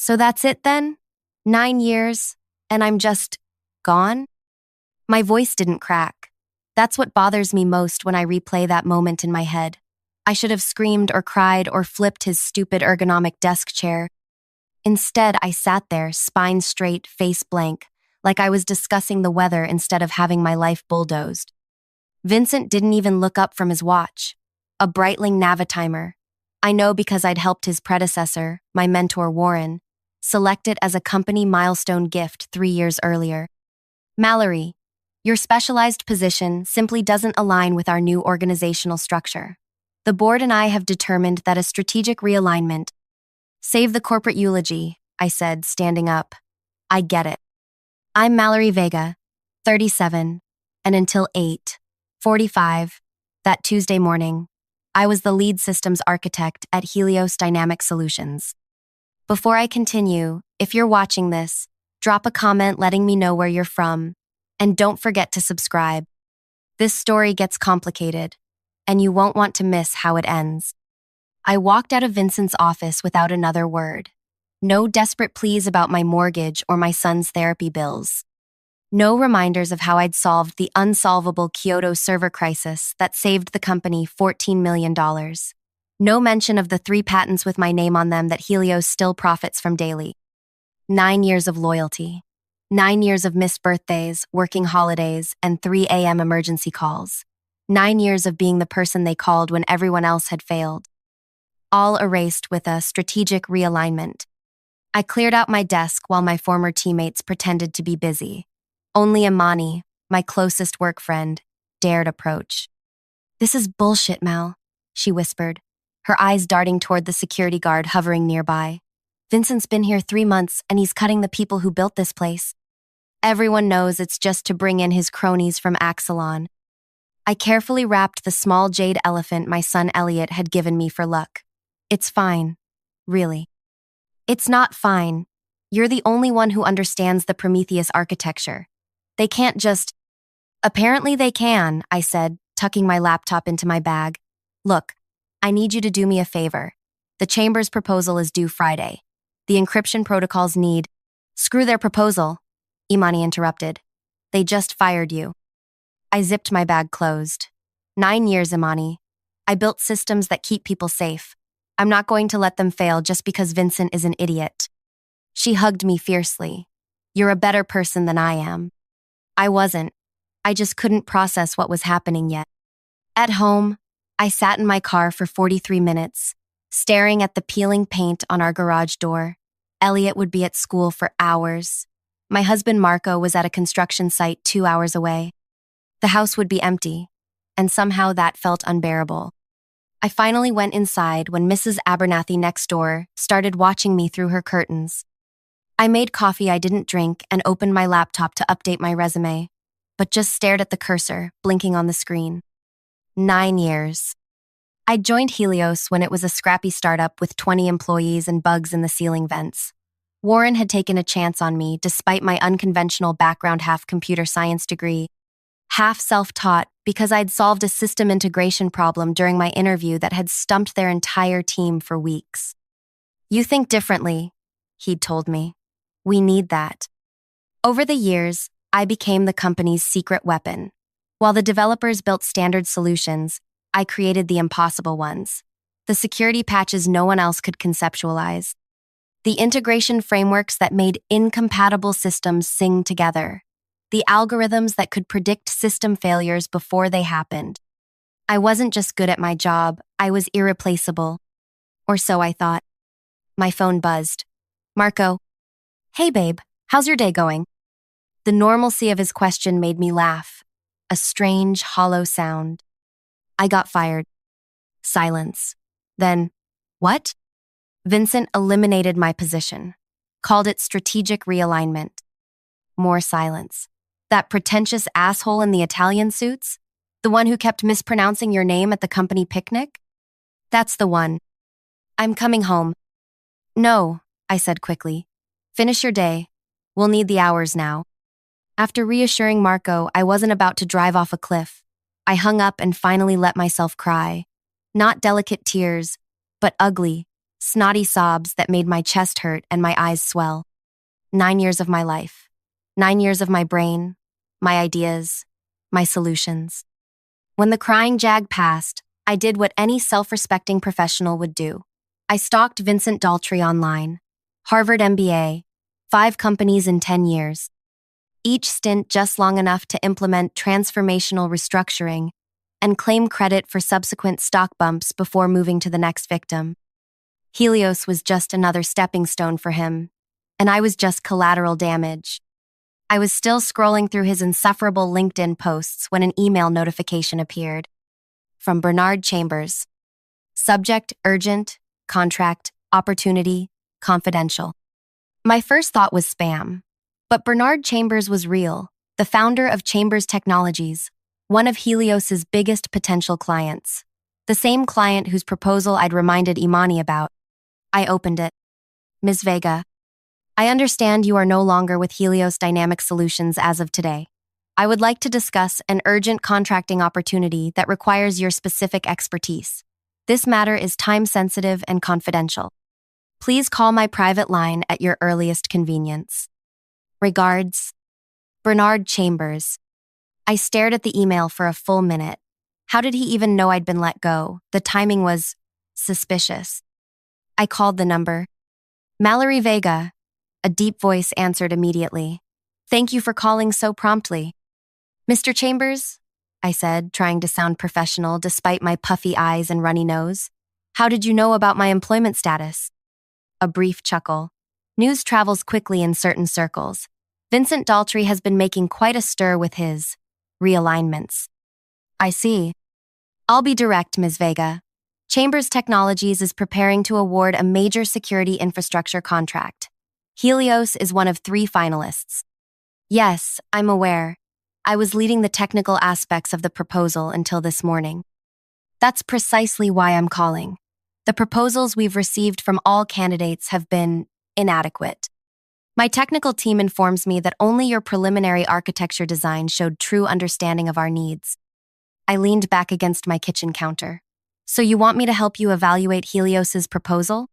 So that's it then? 9 years, and I'm just gone? My voice didn't crack. That's what bothers me most when I replay that moment in my head. I should have screamed or cried or flipped his stupid ergonomic desk chair. Instead, I sat there, spine straight, face blank, like I was discussing the weather instead of having my life bulldozed. Vincent didn't even look up from his watch. A Breitling Navitimer. I know because I'd helped his predecessor, my mentor Warren, select it as a company milestone gift 3 years earlier. Mallory, your specialized position simply doesn't align with our new organizational structure. The board and I have determined that a strategic realignment. Save the corporate eulogy, I said, standing up. I get it. I'm Mallory Vega, 37, and until 8:45, that Tuesday morning, I was the lead systems architect at Helios Dynamic Solutions. Before I continue, if you're watching this, drop a comment letting me know where you're from, and don't forget to subscribe. This story gets complicated, and you won't want to miss how it ends. I walked out of Vincent's office without another word. No desperate pleas about my mortgage or my son's therapy bills. No reminders of how I'd solved the unsolvable Kyoto server crisis that saved the company $14 million. No mention of the 3 patents with my name on them that Helios still profits from daily. 9 years of loyalty. 9 years of missed birthdays, working holidays, and 3 a.m. emergency calls. 9 years of being the person they called when everyone else had failed. All erased with a strategic realignment. I cleared out my desk while my former teammates pretended to be busy. Only Imani, my closest work friend, dared approach. "This is bullshit, Mal," she whispered, her eyes darting toward the security guard hovering nearby. "Vincent's been here 3 months, and he's cutting the people who built this place. Everyone knows it's just to bring in his cronies from Axelon." I carefully wrapped the small jade elephant my son Elliot had given me for luck. "It's fine. Really. It's not fine. You're the only one who understands the Prometheus architecture. They can't just—" "Apparently they can," I said, tucking my laptop into my bag. "Look, I need you to do me a favor. The Chamber's proposal is due Friday. The encryption protocols need—" "Screw their proposal," Imani interrupted. "They just fired you." I zipped my bag closed. 9 years, Imani. I built systems that keep people safe. I'm not going to let them fail just because Vincent is an idiot. She hugged me fiercely. "You're a better person than I am." I wasn't. I just couldn't process what was happening yet. At home, I sat in my car for 43 minutes, staring at the peeling paint on our garage door. Elliot would be at school for hours. My husband Marco was at a construction site 2 hours away. The house would be empty, and somehow that felt unbearable. I finally went inside when Mrs. Abernathy next door started watching me through her curtains. I made coffee I didn't drink and opened my laptop to update my resume, but just stared at the cursor, blinking on the screen. 9 years. I joined Helios when it was a scrappy startup with 20 employees and bugs in the ceiling vents. Warren had taken a chance on me despite my unconventional background, half computer science degree, half self-taught because I'd solved a system integration problem during my interview that had stumped their entire team for weeks. "You think differently," he'd told me. "We need that." Over the years, I became the company's secret weapon. While the developers built standard solutions, I created the impossible ones. The security patches no one else could conceptualize. The integration frameworks that made incompatible systems sing together. The algorithms that could predict system failures before they happened. I wasn't just good at my job, I was irreplaceable. Or so I thought. My phone buzzed. "Marco." "Hey babe, how's your day going?" The normalcy of his question made me laugh. A strange, hollow sound. "I got fired." Silence. Then, "What?" Vincent eliminated my position. Called it strategic realignment. More silence. "That pretentious asshole in the Italian suits? The one who kept mispronouncing your name at the company picnic?" "That's the one." "I'm coming home." "No," I said quickly. "Finish your day. We'll need the hours now." After reassuring Marco I wasn't about to drive off a cliff, I hung up and finally let myself cry. Not delicate tears, but ugly, snotty sobs that made my chest hurt and my eyes swell. 9 years of my life. 9 years of my brain, my ideas, my solutions. When the crying jag passed, I did what any self-respecting professional would do. I stalked Vincent Daltrey online. Harvard MBA, 5 companies in 10 years. Each stint just long enough to implement transformational restructuring and claim credit for subsequent stock bumps before moving to the next victim. Helios was just another stepping stone for him, and I was just collateral damage. I was still scrolling through his insufferable LinkedIn posts when an email notification appeared. From Bernard Chambers. Subject: urgent, contract, opportunity, confidential. My first thought was spam, but Bernard Chambers was real, the founder of Chambers Technologies, one of Helios's biggest potential clients, the same client whose proposal I'd reminded Imani about. I opened it. Ms. Vega, I understand you are no longer with Helios Dynamic Solutions as of today. I would like to discuss an urgent contracting opportunity that requires your specific expertise. This matter is time-sensitive and confidential. Please call my private line at your earliest convenience. Regards, Bernard Chambers. I stared at the email for a full minute. How did he even know I'd been let go? The timing was suspicious. I called the number. Mallory Vega. A deep voice answered immediately. Thank you for calling so promptly. Mr. Chambers? I said, trying to sound professional despite my puffy eyes and runny nose. How did you know about my employment status? A brief chuckle. News travels quickly in certain circles. Vincent Daltrey has been making quite a stir with his realignments. I see. I'll be direct, Ms. Vega. Chambers Technologies is preparing to award a major security infrastructure contract. Helios is one of 3 finalists. Yes, I'm aware. I was leading the technical aspects of the proposal until this morning. That's precisely why I'm calling. The proposals we've received from all candidates have been inadequate. My technical team informs me that only your preliminary architecture design showed true understanding of our needs. I leaned back against my kitchen counter. So you want me to help you evaluate Helios's proposal?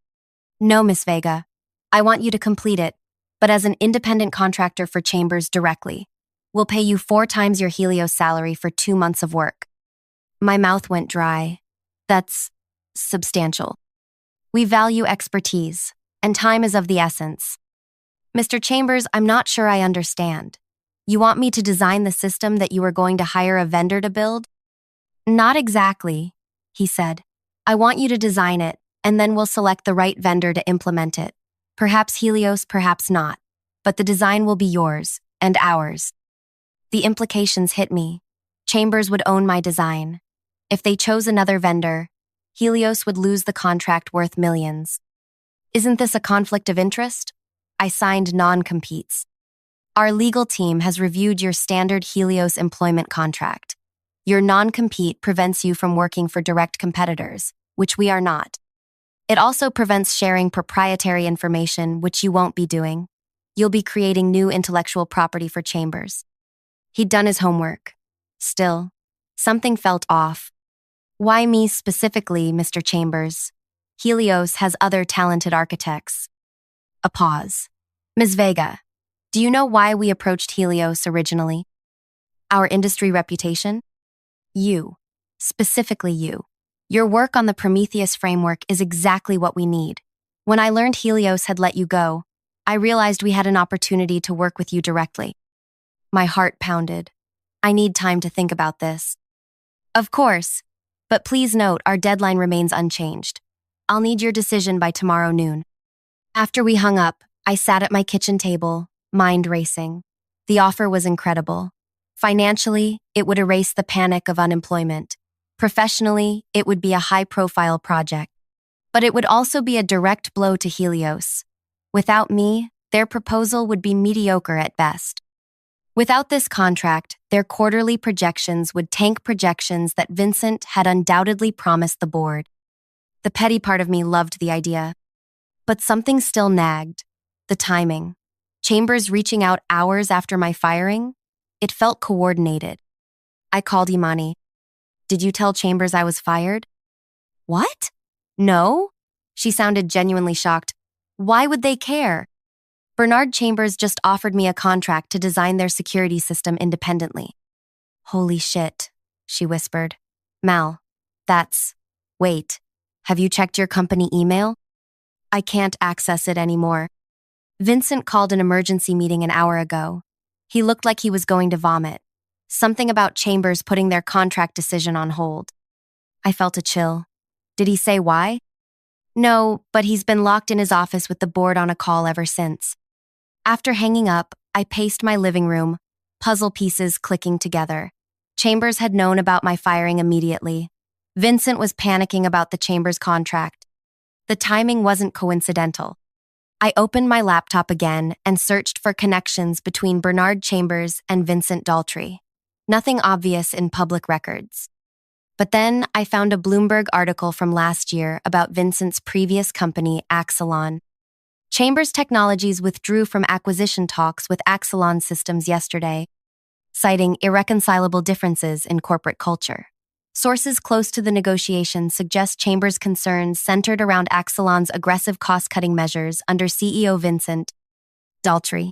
No, Miss Vega. I want you to complete it, but as an independent contractor for Chambers directly. We'll pay you 4 times your Helios salary for 2 months of work. My mouth went dry. That's substantial. We value expertise, and time is of the essence. Mr. Chambers, I'm not sure I understand. You want me to design the system that you are going to hire a vendor to build? Not exactly, he said. I want you to design it, and then we'll select the right vendor to implement it. Perhaps Helios, perhaps not. But the design will be yours, and ours. The implications hit me. Chambers would own my design. If they chose another vendor, Helios would lose the contract worth millions. Isn't this a conflict of interest? I signed non-competes. Our legal team has reviewed your standard Helios employment contract. Your non-compete prevents you from working for direct competitors, which we are not. It also prevents sharing proprietary information, which you won't be doing. You'll be creating new intellectual property for Chambers. He'd done his homework. Still, something felt off. Why me specifically, Mr. Chambers? Helios has other talented architects. A pause. Ms. Vega, do you know why we approached Helios originally? Our industry reputation? You. Specifically you. Your work on the Prometheus framework is exactly what we need. When I learned Helios had let you go, I realized we had an opportunity to work with you directly. My heart pounded. I need time to think about this. Of course, but please note our deadline remains unchanged. I'll need your decision by tomorrow noon. After we hung up, I sat at my kitchen table, mind racing. The offer was incredible. Financially, it would erase the panic of unemployment. Professionally, it would be a high-profile project. But it would also be a direct blow to Helios. Without me, their proposal would be mediocre at best. Without this contract, their quarterly projections would tank projections that Vincent had undoubtedly promised the board. The petty part of me loved the idea. But something still nagged. The timing. Chambers reaching out hours after my firing? It felt coordinated. I called Imani. Did you tell Chambers I was fired? What? No? She sounded genuinely shocked. Why would they care? Bernard Chambers just offered me a contract to design their security system independently. Holy shit, she whispered. Mal, wait, have you checked your company email? I can't access it anymore. Vincent called an emergency meeting an hour ago. He looked like he was going to vomit. Something about Chambers putting their contract decision on hold. I felt a chill. Did he say why? No, but he's been locked in his office with the board on a call ever since. After hanging up, I paced my living room, puzzle pieces clicking together. Chambers had known about my firing immediately. Vincent was panicking about the Chambers contract. The timing wasn't coincidental. I opened my laptop again and searched for connections between Bernard Chambers and Vincent Daltrey. Nothing obvious in public records. But then I found a Bloomberg article from last year about Vincent's previous company, Axelon. Chambers Technologies withdrew from acquisition talks with Axelon Systems yesterday, citing irreconcilable differences in corporate culture. Sources close to the negotiations suggest Chambers' concerns centered around Axelon's aggressive cost-cutting measures under CEO Vincent Daltrey.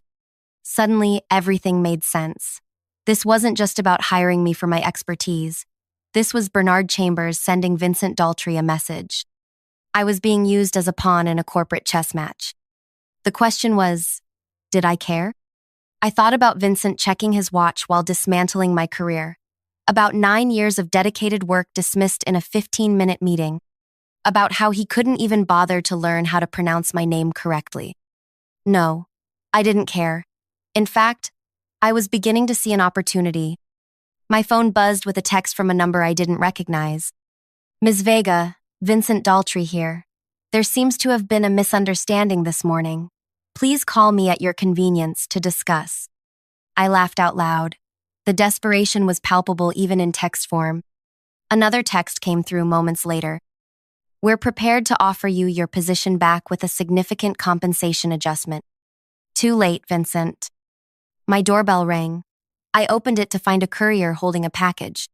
Suddenly, everything made sense. This wasn't just about hiring me for my expertise. This was Bernard Chambers sending Vincent Daltrey a message. I was being used as a pawn in a corporate chess match. The question was, did I care? I thought about Vincent checking his watch while dismantling my career. About 9 years of dedicated work dismissed in a 15-minute meeting. About how he couldn't even bother to learn how to pronounce my name correctly. No, I didn't care. In fact, I was beginning to see an opportunity. My phone buzzed with a text from a number I didn't recognize. Ms. Vega, Vincent Daltrey here. There seems to have been a misunderstanding this morning. Please call me at your convenience to discuss. I laughed out loud. The desperation was palpable even in text form. Another text came through moments later. We're prepared to offer you your position back with a significant compensation adjustment. Too late, Vincent. My doorbell rang. I opened it to find a courier holding a package.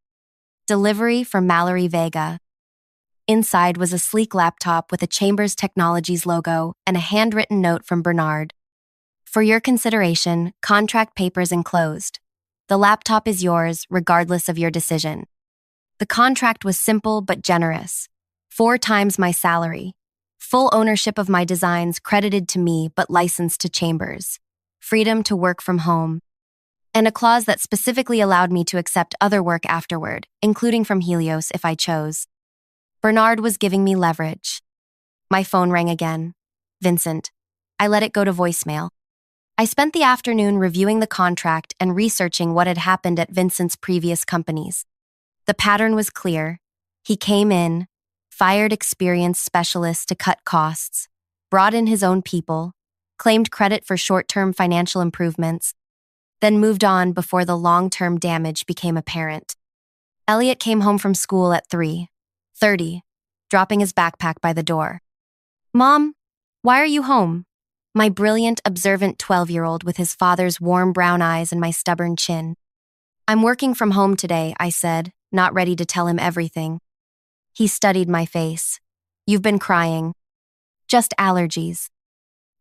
Delivery for Mallory Vega. Inside was a sleek laptop with a Chambers Technologies logo and a handwritten note from Bernard. For your consideration, contract papers enclosed. The laptop is yours, regardless of your decision. The contract was simple but generous. 4 times my salary. Full ownership of my designs credited to me but licensed to Chambers. Freedom to work from home. And a clause that specifically allowed me to accept other work afterward, including from Helios if I chose. Bernard was giving me leverage. My phone rang again. Vincent. I let it go to voicemail. I spent the afternoon reviewing the contract and researching what had happened at Vincent's previous companies. The pattern was clear. He came in, fired experienced specialists to cut costs, brought in his own people, claimed credit for short-term financial improvements, then moved on before the long-term damage became apparent. Elliot came home from school at 3:30, dropping his backpack by the door. Mom, why are you home? My brilliant, observant 12-year-old with his father's warm brown eyes and my stubborn chin. I'm working from home today, I said, not ready to tell him everything. He studied my face. You've been crying. Just allergies.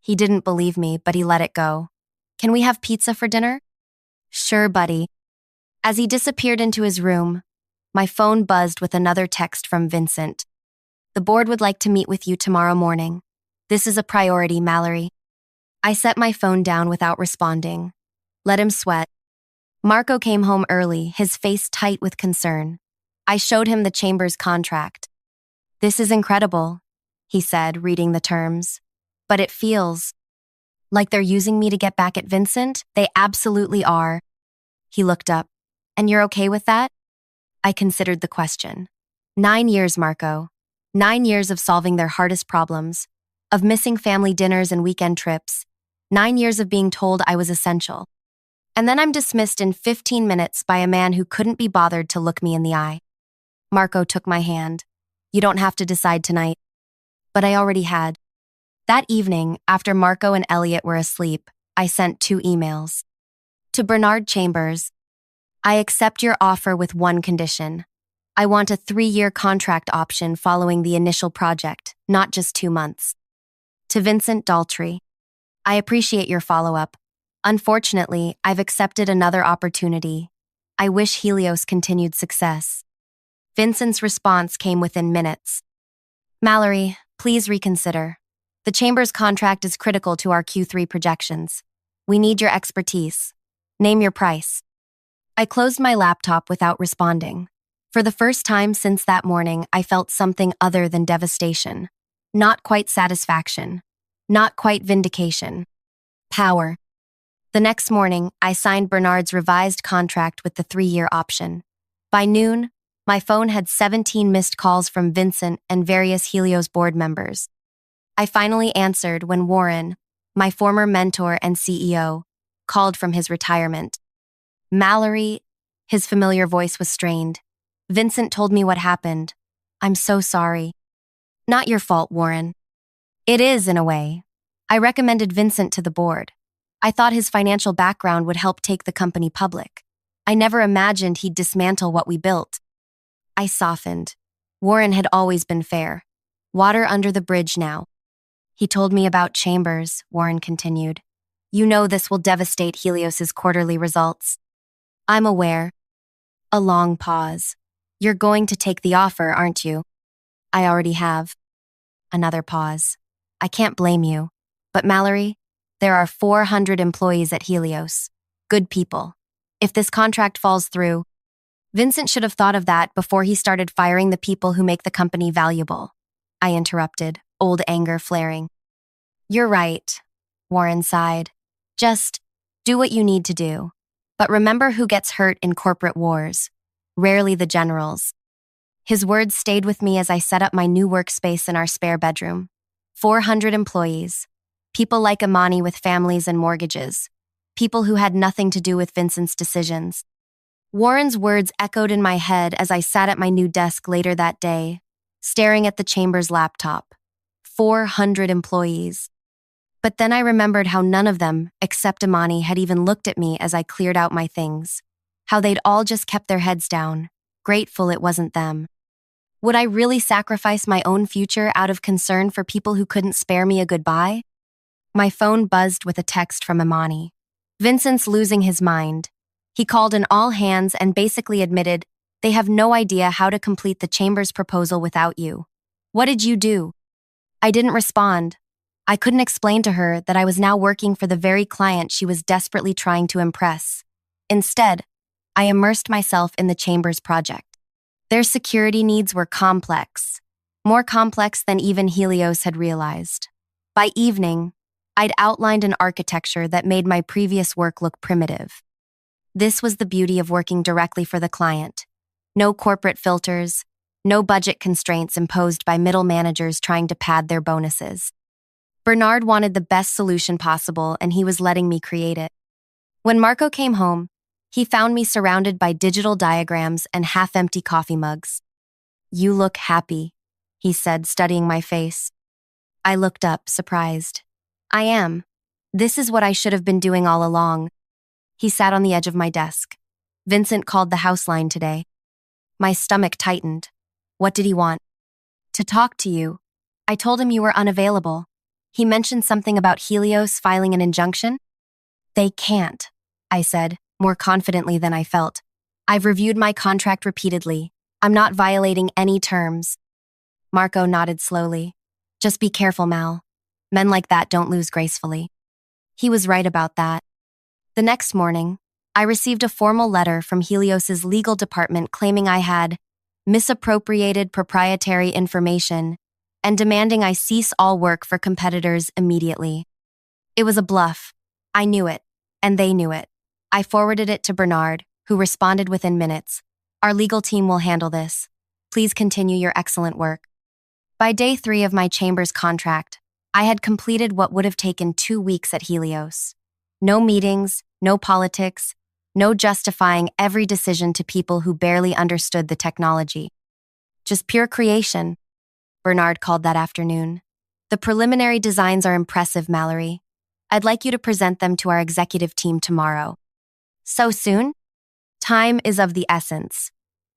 He didn't believe me, but he let it go. Can we have pizza for dinner? Sure, buddy. As he disappeared into his room, my phone buzzed with another text from Vincent. The board would like to meet with you tomorrow morning. This is a priority, Mallory. I set my phone down without responding. Let him sweat. Marco came home early, his face tight with concern. I showed him the Chambers contract. This is incredible, he said, reading the terms. But it feels like they're using me to get back at Vincent. They absolutely are. He looked up. And you're okay with that? I considered the question. 9 years, Marco. 9 years of solving their hardest problems, of missing family dinners and weekend trips. 9 years of being told I was essential. And then I'm dismissed in 15 minutes by a man who couldn't be bothered to look me in the eye. Marco took my hand. You don't have to decide tonight. But I already had. That evening, after Marco and Elliot were asleep, I sent 2 emails. To Bernard Chambers, I accept your offer with one condition. I want a 3-year contract option following the initial project, not just 2 months. To Vincent Daltrey, I appreciate your follow-up. Unfortunately, I've accepted another opportunity. I wish Helios continued success. Vincent's response came within minutes. Mallory, please reconsider. The Chamber's contract is critical to our Q3 projections. We need your expertise. Name your price. I closed my laptop without responding. For the first time since that morning, I felt something other than devastation. Not quite satisfaction. Not quite vindication. Power. The next morning, I signed Bernard's revised contract with the 3-year option. By noon, my phone had 17 missed calls from Vincent and various Helios board members. I finally answered when Warren, my former mentor and CEO, called from his retirement. Mallory, his familiar voice was strained. Vincent told me what happened. I'm so sorry. Not your fault, Warren. It is, in a way. I recommended Vincent to the board. I thought his financial background would help take the company public. I never imagined he'd dismantle what we built. I softened. Warren had always been fair. Water under the bridge now. He told me about Chambers, Warren continued. You know this will devastate Helios's quarterly results. I'm aware. A long pause. You're going to take the offer, aren't you? I already have. Another pause. I can't blame you. But Mallory, there are 400 employees at Helios. Good people. If this contract falls through, Vincent should have thought of that before he started firing the people who make the company valuable. I interrupted, old anger flaring. You're right, Warren sighed. Just do what you need to do. But remember who gets hurt in corporate wars. Rarely the generals. His words stayed with me as I set up my new workspace in our spare bedroom. 400 employees. People like Imani with families and mortgages. People who had nothing to do with Vincent's decisions. Warren's words echoed in my head as I sat at my new desk later that day, staring at the Chamber's laptop. 400 employees. But then I remembered how none of them, except Imani, had even looked at me as I cleared out my things. How they'd all just kept their heads down, grateful it wasn't them. Would I really sacrifice my own future out of concern for people who couldn't spare me a goodbye? My phone buzzed with a text from Imani. Vincent's losing his mind. He called an all hands and basically admitted they have no idea how to complete the Chamber's proposal without you. What did you do? I didn't respond. I couldn't explain to her that I was now working for the very client she was desperately trying to impress. Instead, I immersed myself in the Chamber's project. Their security needs were complex, more complex than even Helios had realized. By evening, I'd outlined an architecture that made my previous work look primitive. This was the beauty of working directly for the client. No corporate filters, no budget constraints imposed by middle managers trying to pad their bonuses. Bernard wanted the best solution possible, and he was letting me create it. When Marco came home, he found me surrounded by digital diagrams and half-empty coffee mugs. You look happy, he said, studying my face. I looked up, surprised. I am. This is what I should have been doing all along. He sat on the edge of my desk. Vincent called the house line today. My stomach tightened. What did he want? To talk to you. I told him you were unavailable. He mentioned something about Helios filing an injunction. They can't, I said, more confidently than I felt. I've reviewed my contract repeatedly. I'm not violating any terms. Marco nodded slowly. Just be careful, Mal. Men like that don't lose gracefully. He was right about that. The next morning, I received a formal letter from Helios's legal department claiming I had misappropriated proprietary information and demanding I cease all work for competitors immediately. It was a bluff. I knew it, and they knew it. I forwarded it to Bernard, who responded within minutes. Our legal team will handle this. Please continue your excellent work. By day 3 of my Chamber's contract, I had completed what would have taken 2 weeks at Helios. No meetings, no politics, no justifying every decision to people who barely understood the technology. Just pure creation, Bernard called that afternoon. The preliminary designs are impressive, Mallory. I'd like you to present them to our executive team tomorrow. So soon? Time is of the essence.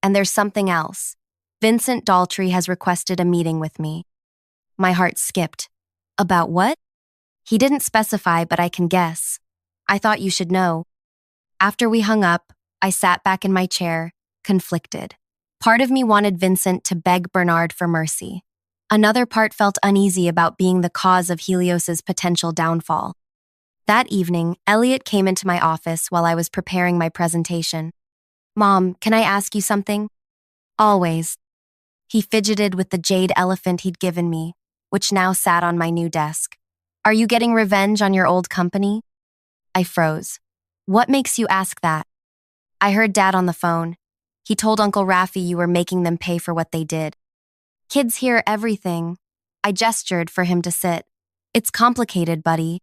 And there's something else. Vincent Daltrey has requested a meeting with me. My heart skipped. About what? He didn't specify, but I can guess. I thought you should know. After we hung up, I sat back in my chair, conflicted. Part of me wanted Vincent to beg Bernard for mercy. Another part felt uneasy about being the cause of Helios's potential downfall. That evening, Elliot came into my office while I was preparing my presentation. Mom, can I ask you something? Always. He fidgeted with the jade elephant he'd given me, which now sat on my new desk. Are you getting revenge on your old company? I froze. What makes you ask that? I heard Dad on the phone. He told Uncle Raffi you were making them pay for what they did. Kids hear everything. I gestured for him to sit. It's complicated, buddy.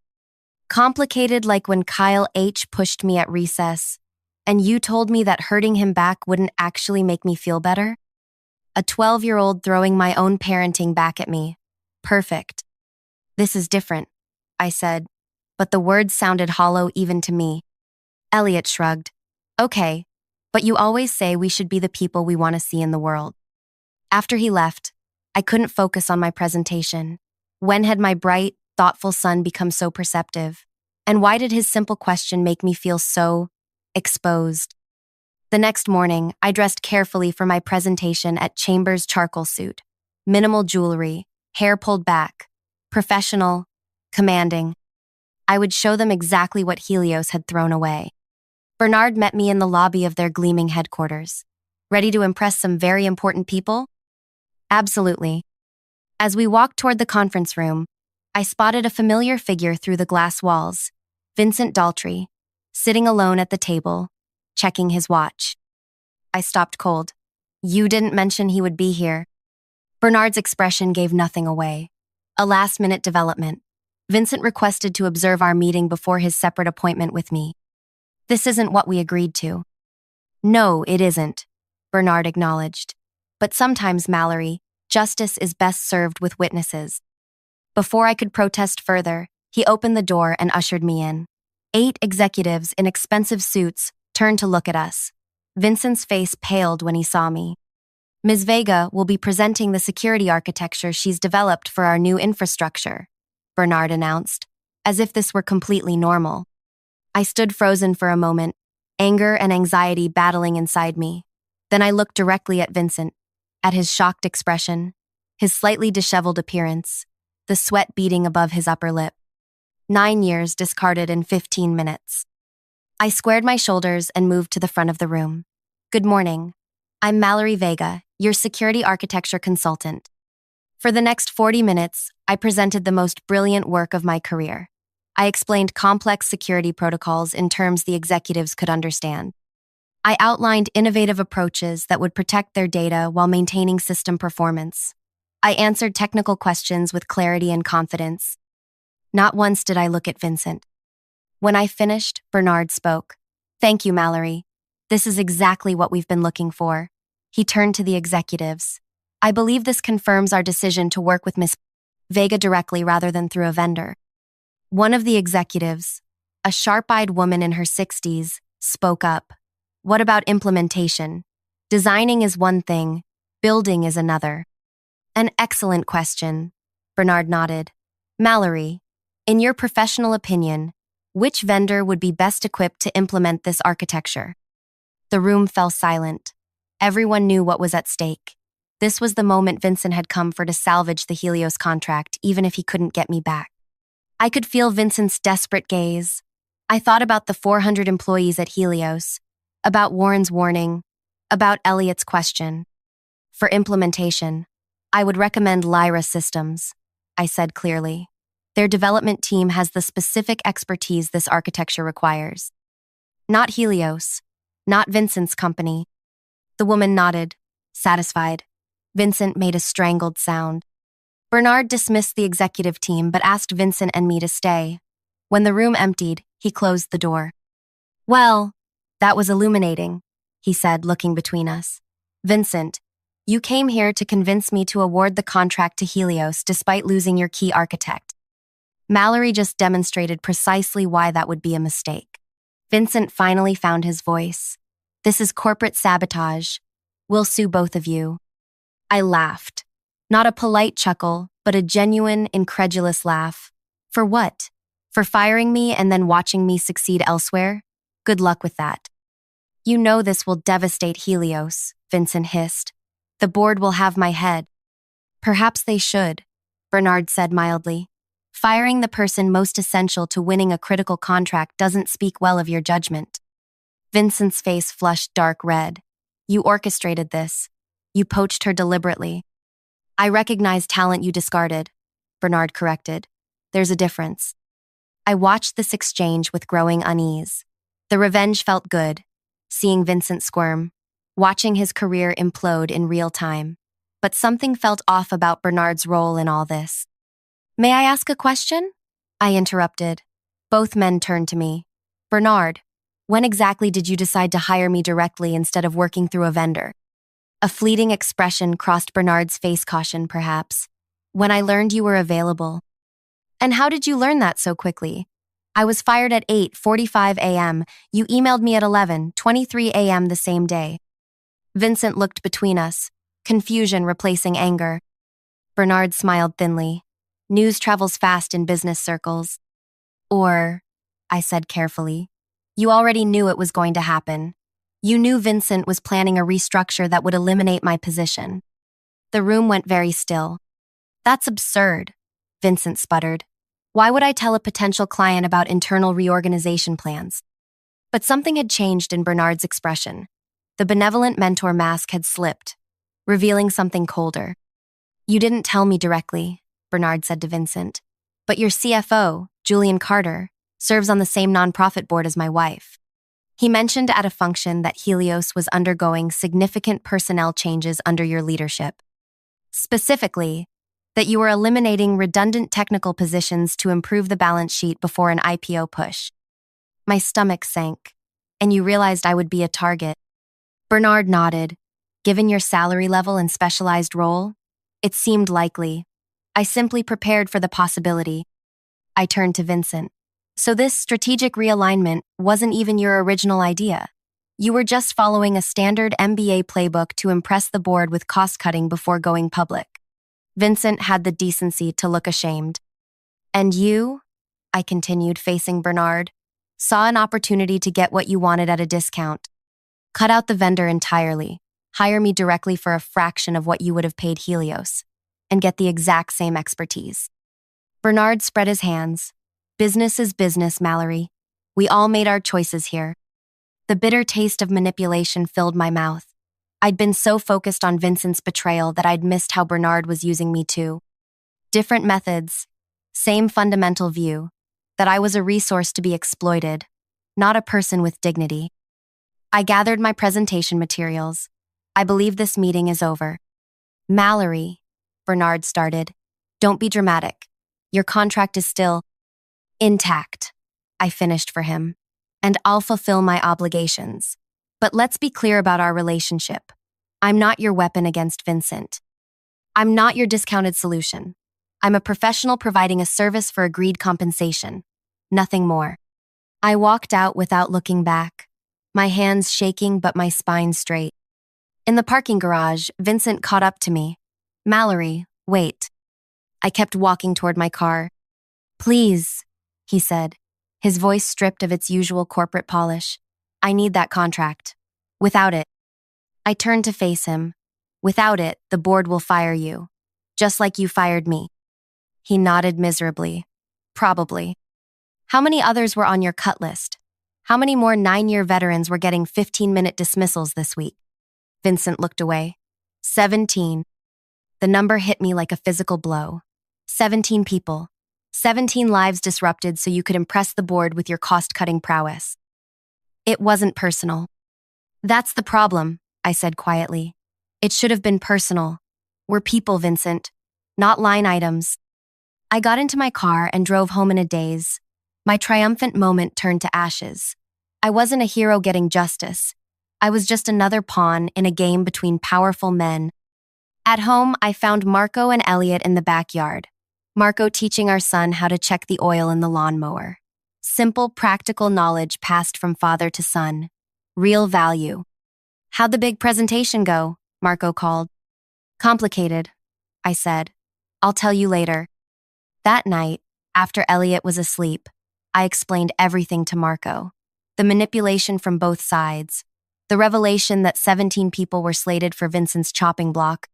Complicated like when Kyle H. pushed me at recess, and you told me that hurting him back wouldn't actually make me feel better? A 12-year-old throwing my own parenting back at me. Perfect. This is different, I said, but the words sounded hollow even to me. Elliot shrugged. Okay, but you always say we should be the people we want to see in the world. After he left, I couldn't focus on my presentation. When had my bright, thoughtful son become so perceptive? And why did his simple question make me feel so exposed? The next morning, I dressed carefully for my presentation at Chambers' charcoal suit. Minimal jewelry, hair pulled back, professional, commanding. I would show them exactly what Helios had thrown away. Bernard met me in the lobby of their gleaming headquarters. Ready to impress some very important people? Absolutely. As we walked toward the conference room, I spotted a familiar figure through the glass walls, Vincent Daltrey, sitting alone at the table, checking his watch. I stopped cold. You didn't mention he would be here. Bernard's expression gave nothing away. A last-minute development. Vincent requested to observe our meeting before his separate appointment with me. This isn't what we agreed to. No, it isn't, Bernard acknowledged. But sometimes, Mallory, justice is best served with witnesses. Before I could protest further, he opened the door and ushered me in. 8 executives in expensive suits turned to look at us. Vincent's face paled when he saw me. Ms. Vega will be presenting the security architecture she's developed for our new infrastructure, Bernard announced, as if this were completely normal. I stood frozen for a moment, anger and anxiety battling inside me. Then I looked directly at Vincent, at his shocked expression, his slightly disheveled appearance, the sweat beading above his upper lip. 9 years discarded in 15 minutes. I squared my shoulders and moved to the front of the room. Good morning. I'm Mallory Vega, your security architecture consultant. For the next 40 minutes, I presented the most brilliant work of my career. I explained complex security protocols in terms the executives could understand. I outlined innovative approaches that would protect their data while maintaining system performance. I answered technical questions with clarity and confidence. Not once did I look at Vincent. When I finished, Bernard spoke. Thank you, Mallory. This is exactly what we've been looking for. He turned to the executives. I believe this confirms our decision to work with Ms. Vega directly rather than through a vendor. One of the executives, a sharp-eyed woman in her 60s, spoke up. What about implementation? Designing is one thing, building is another. An excellent question, Bernard nodded. Mallory, in your professional opinion, which vendor would be best equipped to implement this architecture? The room fell silent. Everyone knew what was at stake. This was the moment Vincent had come for to salvage the Helios contract, even if he couldn't get me back. I could feel Vincent's desperate gaze. I thought about the 400 employees at Helios, about Warren's warning, about Elliot's question. For implementation, I would recommend Lyra Systems, I said clearly. Their development team has the specific expertise this architecture requires. Not Helios, not Vincent's company. The woman nodded, satisfied. Vincent made a strangled sound. Bernard dismissed the executive team but asked Vincent and me to stay. When the room emptied, he closed the door. Well, that was illuminating, he said, looking between us. Vincent, you came here to convince me to award the contract to Helios despite losing your key architect. Mallory just demonstrated precisely why that would be a mistake. Vincent finally found his voice. This is corporate sabotage. We'll sue both of you. I laughed. Not a polite chuckle, but a genuine, incredulous laugh. For what? For firing me and then watching me succeed elsewhere? Good luck with that. You know this will devastate Helios, Vincent hissed. The board will have my head. Perhaps they should, Bernard said mildly. Firing the person most essential to winning a critical contract doesn't speak well of your judgment. Vincent's face flushed dark red. You orchestrated this. You poached her deliberately. I recognize talent you discarded, Bernard corrected. There's a difference. I watched this exchange with growing unease. The revenge felt good, seeing Vincent squirm, watching his career implode in real time. But something felt off about Bernard's role in all this. May I ask a question? I interrupted. Both men turned to me. Bernard, when exactly did you decide to hire me directly instead of working through a vendor? A fleeting expression crossed Bernard's face, caution perhaps. When I learned you were available. And how did you learn that so quickly? I was fired at 8:45 a.m. You emailed me at 11:23 a.m. the same day. Vincent looked between us, confusion replacing anger. Bernard smiled thinly. News travels fast in business circles. Or, I said carefully, you already knew it was going to happen. You knew Vincent was planning a restructure that would eliminate my position. The room went very still. That's absurd, Vincent sputtered. Why would I tell a potential client about internal reorganization plans? But something had changed in Bernard's expression. The benevolent mentor mask had slipped, revealing something colder. You didn't tell me directly, Bernard said to Vincent, but your CFO, Julian Carter, serves on the same nonprofit board as my wife. He mentioned at a function that Helios was undergoing significant personnel changes under your leadership. Specifically, that you were eliminating redundant technical positions to improve the balance sheet before an IPO push. My stomach sank, and you realized I would be a target. Bernard nodded. Given your salary level and specialized role, it seemed likely. I simply prepared for the possibility. I turned to Vincent. So this strategic realignment wasn't even your original idea. You were just following a standard MBA playbook to impress the board with cost-cutting before going public. Vincent had the decency to look ashamed. And you, I continued facing Bernard, saw an opportunity to get what you wanted at a discount. Cut out the vendor entirely, hire me directly for a fraction of what you would have paid Helios, and get the exact same expertise. Bernard spread his hands. Business is business, Mallory. We all made our choices here. The bitter taste of manipulation filled my mouth. I'd been so focused on Vincent's betrayal that I'd missed how Bernard was using me too. Different methods, same fundamental view, that I was a resource to be exploited, not a person with dignity. I gathered my presentation materials. I believe this meeting is over. Mallory, Bernard started, don't be dramatic. Your contract is still intact, I finished for him, and I'll fulfill my obligations. But let's be clear about our relationship. I'm not your weapon against Vincent. I'm not your discounted solution. I'm a professional providing a service for agreed compensation. Nothing more. I walked out without looking back, my hands shaking but my spine straight. In the parking garage, Vincent caught up to me. Mallory, wait. I kept walking toward my car. Please, he said, his voice stripped of its usual corporate polish. I need that contract. Without it. I turned to face him. Without it, the board will fire you. Just like you fired me. He nodded miserably. Probably. How many others were on your cut list? How many more 9-year veterans were getting 15-minute dismissals this week? Vincent looked away. 17. The number hit me like a physical blow. 17 people. 17 lives disrupted so you could impress the board with your cost-cutting prowess. It wasn't personal. That's the problem, I said quietly. It should have been personal. We're people, Vincent, not line items. I got into my car and drove home in a daze. My triumphant moment turned to ashes. I wasn't a hero getting justice. I was just another pawn in a game between powerful men. At home, I found Marco and Elliot in the backyard. Marco teaching our son how to check the oil in the lawnmower. Simple, practical knowledge passed from father to son. Real value. How'd the big presentation go? Marco called. Complicated, I said. I'll tell you later. That night, after Elliot was asleep, I explained everything to Marco. The manipulation from both sides. The revelation that 17 people were slated for Vincent's chopping block.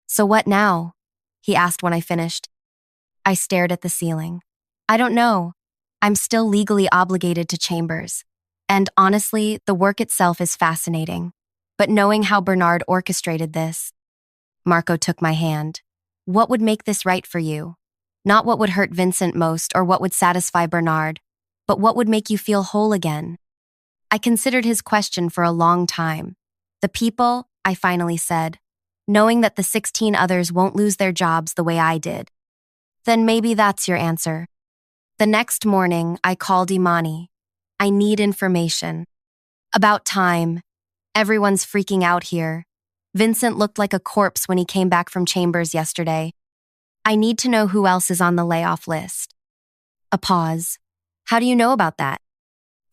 So what now? He asked when I finished. I stared at the ceiling. I don't know. I'm still legally obligated to Chambers. And honestly, the work itself is fascinating. But knowing how Bernard orchestrated this… Marco took my hand. What would make this right for you? Not what would hurt Vincent most or what would satisfy Bernard, but what would make you feel whole again? I considered his question for a long time. The people, I finally said, knowing that the 16 others won't lose their jobs the way I did. Then maybe that's your answer. The next morning, I called Imani. I need information. About time. Everyone's freaking out here. Vincent looked like a corpse when he came back from Chambers yesterday. I need to know who else is on the layoff list. A pause. How do you know about that?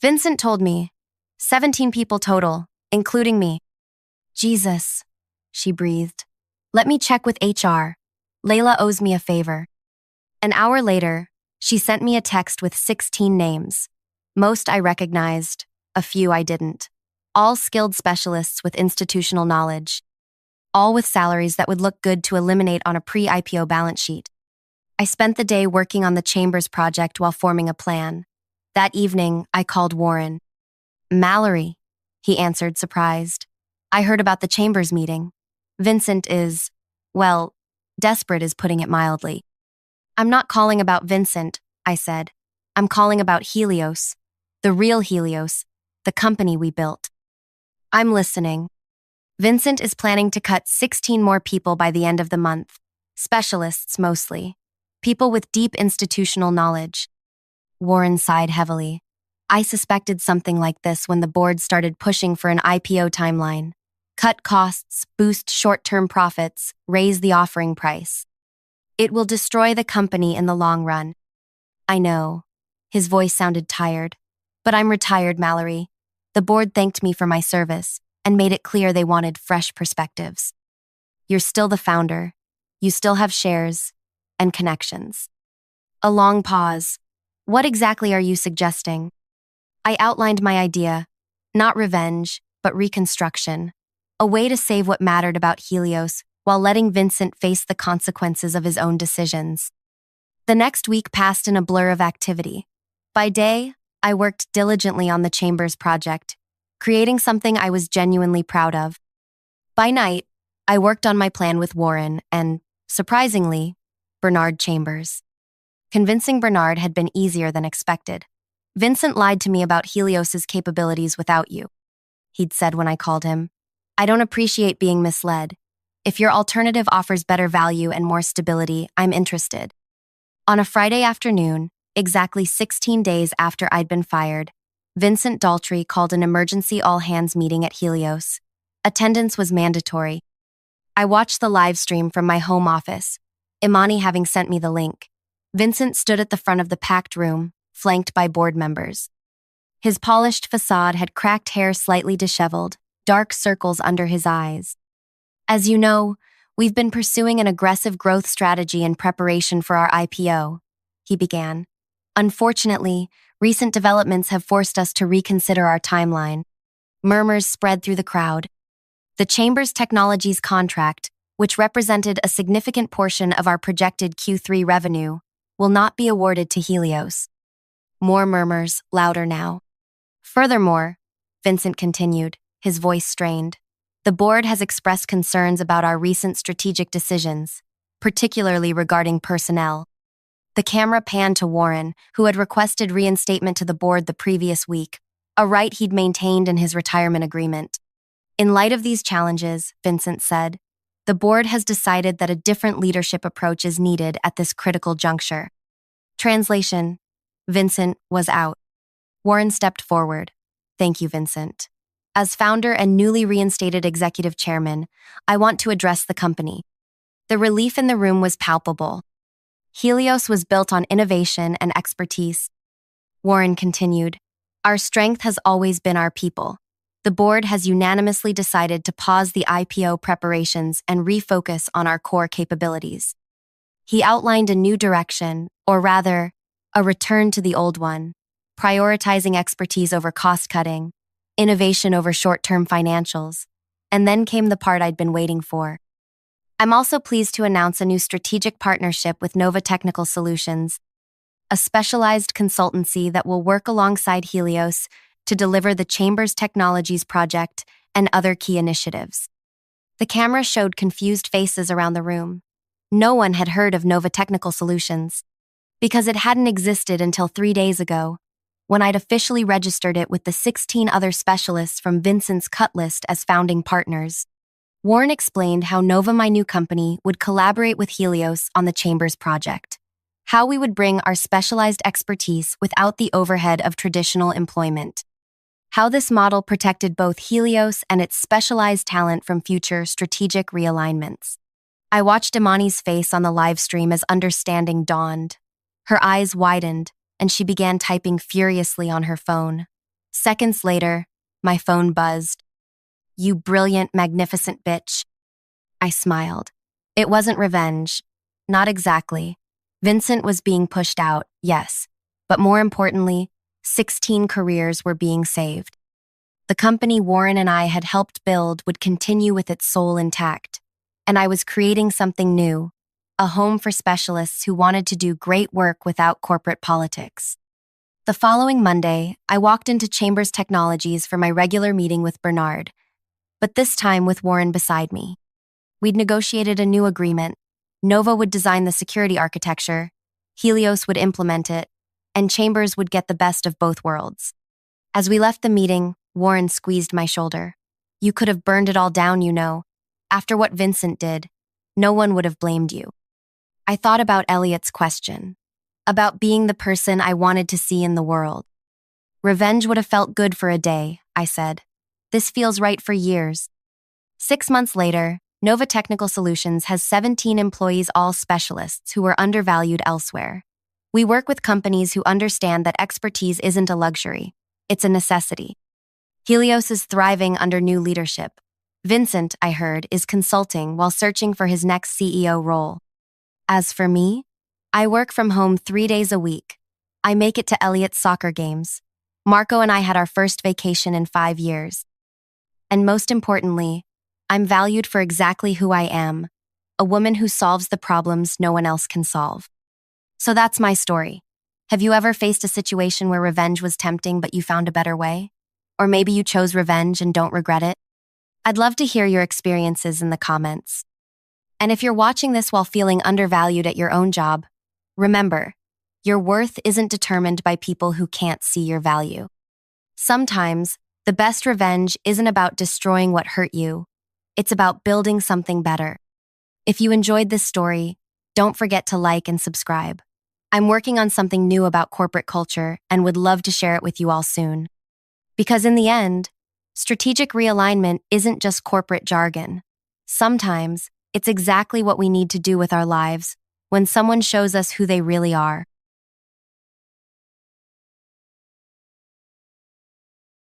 Vincent told me. 17 people total, including me. Jesus, she breathed. Let me check with HR. Layla owes me a favor. An hour later, she sent me a text with 16 names. Most I recognized, a few I didn't. All skilled specialists with institutional knowledge. All with salaries that would look good to eliminate on a pre-IPO balance sheet. I spent the day working on the Chambers project while forming a plan. That evening, I called Warren. Mallory, he answered, surprised. I heard about the Chambers meeting. Vincent is, well, desperate is putting it mildly. I'm not calling about Vincent, I said. I'm calling about Helios, the real Helios, the company we built. I'm listening. Vincent is planning to cut 16 more people by the end of the month. Specialists mostly. People with deep institutional knowledge. Warren sighed heavily. I suspected something like this when the board started pushing for an IPO timeline. Cut costs, boost short-term profits, raise the offering price. It will destroy the company in the long run. I know. His voice sounded tired. But I'm retired, Mallory. The board thanked me for my service and made it clear they wanted fresh perspectives. You're still the founder. You still have shares and connections. A long pause. What exactly are you suggesting? I outlined my idea. Not revenge, but reconstruction. A way to save what mattered about Helios while letting Vincent face the consequences of his own decisions. The next week passed in a blur of activity. By day, I worked diligently on the Chambers project, creating something I was genuinely proud of. By night, I worked on my plan with Warren and, surprisingly, Bernard Chambers. Convincing Bernard had been easier than expected. Vincent lied to me about Helios's capabilities without you, he'd said when I called him. I don't appreciate being misled. If your alternative offers better value and more stability, I'm interested. On a Friday afternoon, exactly 16 days after I'd been fired, Vincent Daltrey called an emergency all-hands meeting at Helios. Attendance was mandatory. I watched the live stream from my home office, Imani having sent me the link. Vincent stood at the front of the packed room, flanked by board members. His polished facade had cracked hair slightly disheveled, dark circles under his eyes. As you know, we've been pursuing an aggressive growth strategy in preparation for our IPO, he began. Unfortunately, recent developments have forced us to reconsider our timeline. Murmurs spread through the crowd. The Chambers Technologies contract, which represented a significant portion of our projected Q3 revenue, will not be awarded to Helios. More murmurs, louder now. Furthermore, Vincent continued, his voice strained, the board has expressed concerns about our recent strategic decisions, particularly regarding personnel. The camera panned to Warren, who had requested reinstatement to the board the previous week, a right he'd maintained in his retirement agreement. In light of these challenges, Vincent said, the board has decided that a different leadership approach is needed at this critical juncture. Translation: Vincent was out. Warren stepped forward. Thank you, Vincent. As founder and newly reinstated executive chairman, I want to address the company. The relief in the room was palpable. Helios was built on innovation and expertise. Warren continued, our strength has always been our people. The board has unanimously decided to pause the IPO preparations and refocus on our core capabilities. He outlined a new direction, or rather, a return to the old one, prioritizing expertise over cost-cutting, innovation over short-term financials, and then came the part I'd been waiting for. I'm also pleased to announce a new strategic partnership with Nova Technical Solutions, a specialized consultancy that will work alongside Helios to deliver the Chamber's Technologies project and other key initiatives. The camera showed confused faces around the room. No one had heard of Nova Technical Solutions, because it hadn't existed until 3 days ago, when I'd officially registered it with the 16 other specialists from Vincent's cut list as founding partners. Warren explained how Nova, my new company, would collaborate with Helios on the Chamber's project, how we would bring our specialized expertise without the overhead of traditional employment, how this model protected both Helios and its specialized talent from future strategic realignments. I watched Imani's face on the live stream as understanding dawned. Her eyes widened, and she began typing furiously on her phone. Seconds later, my phone buzzed. "You brilliant, magnificent bitch." I smiled. It wasn't revenge. Not exactly. Vincent was being pushed out, yes, but more importantly, 16 careers were being saved. The company Warren and I had helped build would continue with its soul intact, and I was creating something new, a home for specialists who wanted to do great work without corporate politics. The following Monday, I walked into Chambers Technologies for my regular meeting with Bernard, but this time with Warren beside me. We'd negotiated a new agreement. Nova would design the security architecture, Helios would implement it, and Chambers would get the best of both worlds. As we left the meeting, Warren squeezed my shoulder. "You could have burned it all down, you know. After what Vincent did, no one would have blamed you." I thought about Elliot's question, about being the person I wanted to see in the world. "Revenge would have felt good for a day," I said. "This feels right for years." 6 months later, Nova Technical Solutions has 17 employees, all specialists who are undervalued elsewhere. We work with companies who understand that expertise isn't a luxury, it's a necessity. Helios is thriving under new leadership. Vincent, I heard, is consulting while searching for his next CEO role. As for me, I work from home 3 days a week. I make it to Elliot's soccer games. Marco and I had our first vacation in 5 years. And most importantly, I'm valued for exactly who I am, a woman who solves the problems no one else can solve. So that's my story. Have you ever faced a situation where revenge was tempting but you found a better way? Or maybe you chose revenge and don't regret it? I'd love to hear your experiences in the comments. And if you're watching this while feeling undervalued at your own job, remember, your worth isn't determined by people who can't see your value. Sometimes, the best revenge isn't about destroying what hurt you. It's about building something better. If you enjoyed this story, don't forget to like and subscribe. I'm working on something new about corporate culture and would love to share it with you all soon. Because in the end, strategic realignment isn't just corporate jargon. Sometimes, it's exactly what we need to do with our lives when someone shows us who they really are.